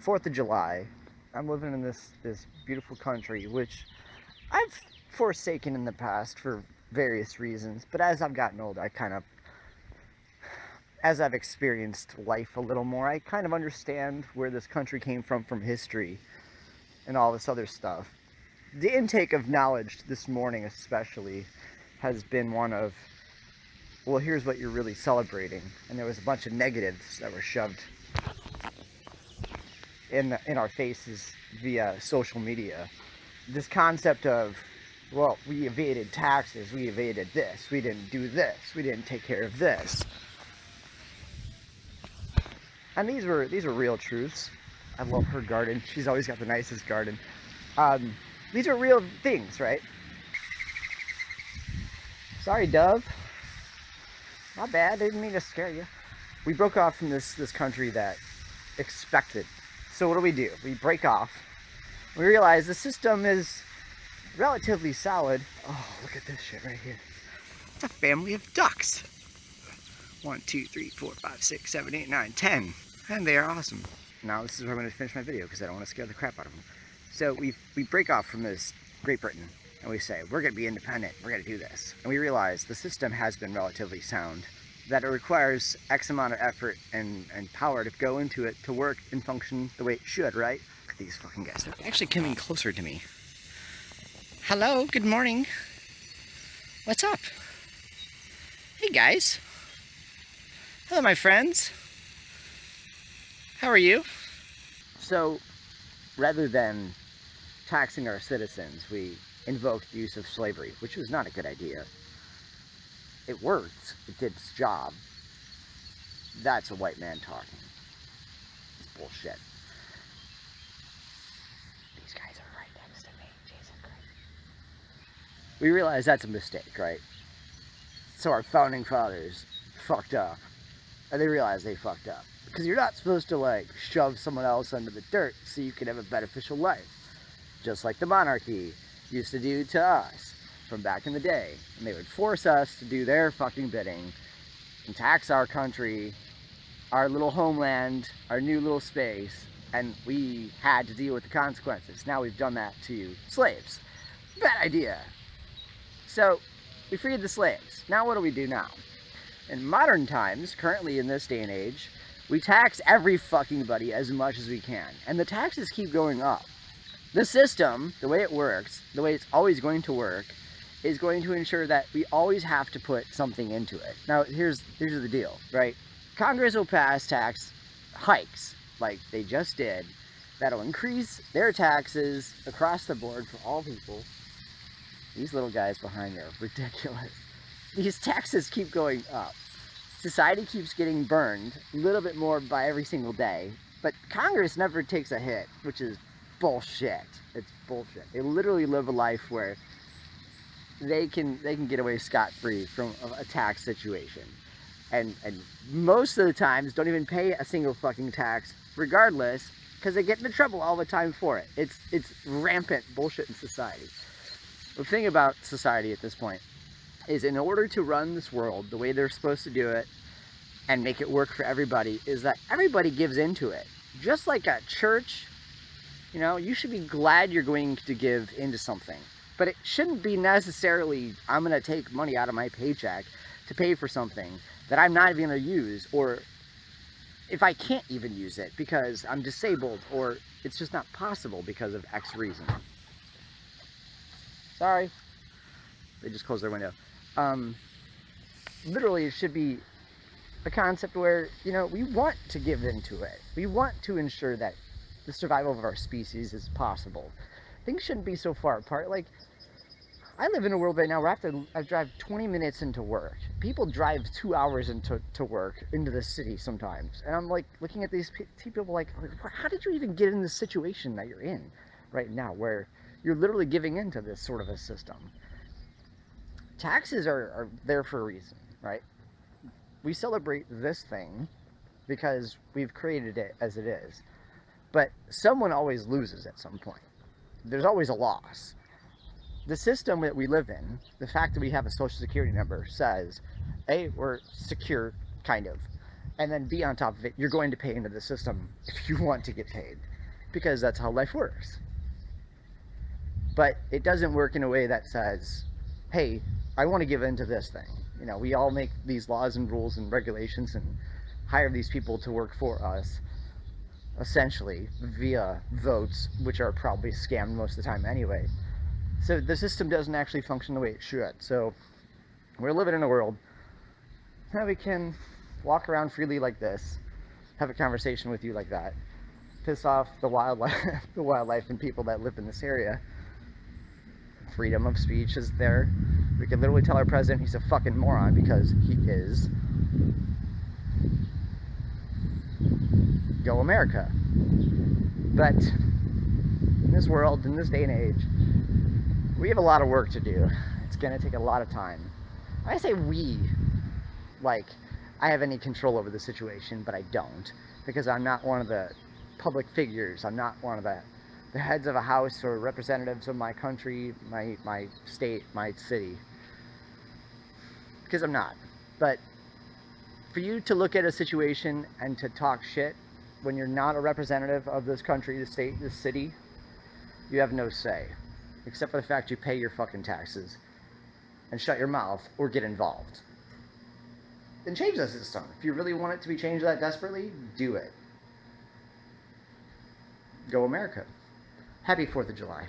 4th of July. I'm living in this beautiful country, which I've forsaken in the past for various reasons. But as I've gotten older, as I've experienced life a little more, I kind of understand where this country came from history, and all this other stuff. The intake of knowledge this morning, especially, has been one of, well, here's what you're really celebrating, and there was a bunch of negatives that were shoved in our faces via social media. This concept of, well, we evaded taxes, we evaded this, we didn't do this, we didn't take care of this, and these were real truths. I love her garden. She's always got the nicest garden. These are real things, right? Sorry, Dove. Not bad. Didn't mean to scare you. We broke off from this country that expected. So what do? We break off. We realize the system is relatively solid. Oh, look at this shit right here. It's a family of ducks. 1, 2, 3, 4, 5, 6, 7, 8, 9, 10. And they are awesome. Now this is where I'm going to finish my video because I don't want to scare the crap out of them. So we break off from this Great Britain and we say, we're going to be independent, we're going to do this. And we realize the system has been relatively sound, that it requires X amount of effort and power to go into it to work and function the way it should, right? Look at these fucking guys. They're actually coming closer to me. Hello, good morning. What's up? Hey guys. Hello my friends. How are you? So, rather than taxing our citizens, we invoked the use of slavery, which was not a good idea. It worked. It did its job. That's a white man talking. It's bullshit. These guys are right next to me. Jesus Christ. We realize that's a mistake, right? So our founding fathers fucked up. And they realized they fucked up. Because you're not supposed to, like, shove someone else under the dirt so you can have a beneficial life. Just like the monarchy used to do to us from back in the day. And they would force us to do their fucking bidding and tax our country, our little homeland, our new little space, and we had to deal with the consequences. Now we've done that to slaves. Bad idea. So, we freed the slaves. Now what do we do now? In modern times, currently in this day and age, we tax every fucking buddy as much as we can. And the taxes keep going up. The system, the way it works, the way it's always going to work, is going to ensure that we always have to put something into it. Now, here's the deal, right? Congress will pass tax hikes, like they just did, that'll increase their taxes across the board for all people. These little guys behind me are ridiculous. These taxes keep going up. Society keeps getting burned a little bit more by every single day, but Congress never takes a hit, which is bullshit. It's bullshit. They literally live a life where they can get away scot-free from a tax situation, and most of the times don't even pay a single fucking tax regardless, because they get into trouble all the time for it. It's rampant bullshit in society. The thing about society at this point is, in order to run this world the way they're supposed to do it and make it work for everybody, is that everybody gives into it. Just like a church, you know, you should be glad you're going to give into something. But it shouldn't be necessarily, I'm going to take money out of my paycheck to pay for something that I'm not even going to use, or if I can't even use it because I'm disabled, or it's just not possible because of X reason. Sorry. They just closed their window. Literally, it should be a concept where, you know, we want to give into it. We want to ensure that the survival of our species is possible. Things shouldn't be so far apart. Like, I live in a world right now where I drive 20 minutes into work. People drive 2 hours into work, into the city sometimes. And I'm like, looking at these people like, how did you even get in the situation that you're in right now, where you're literally giving into this sort of a system? Taxes are there for a reason, right? We celebrate this thing because we've created it as it is. But someone always loses at some point. There's always a loss. The system that we live in, the fact that we have a social security number, says, A, we're secure, kind of. And then B, on top of it, you're going to pay into the system if you want to get paid. because that's how life works. But it doesn't work in a way that says, hey, I want to give in to this thing. You know, we all make these laws and rules and regulations and hire these people to work for us, essentially, via votes, which are probably scammed most of the time anyway. So the system doesn't actually function the way it should. So we're living in a world that we can walk around freely like this, have a conversation with you like that, piss off the wildlife, the wildlife and people that live in this area. Freedom of speech is there. We can literally tell our president he's a fucking moron, because he is. Go America. But in this world, in this day and age, we have a lot of work to do. It's gonna take a lot of time. I say we, like I have any control over the situation, but I don't, because I'm not one of the public figures. I'm not one of the heads of a house or representatives of my country, my state, my city, because I'm not. But for you to look at a situation and to talk shit when you're not a representative of this country, the state, this city, you have no say, except for the fact you pay your fucking taxes and shut your mouth or get involved. Then change the system. If you really want it to be changed that desperately, do it. Go America. Happy 4th of July.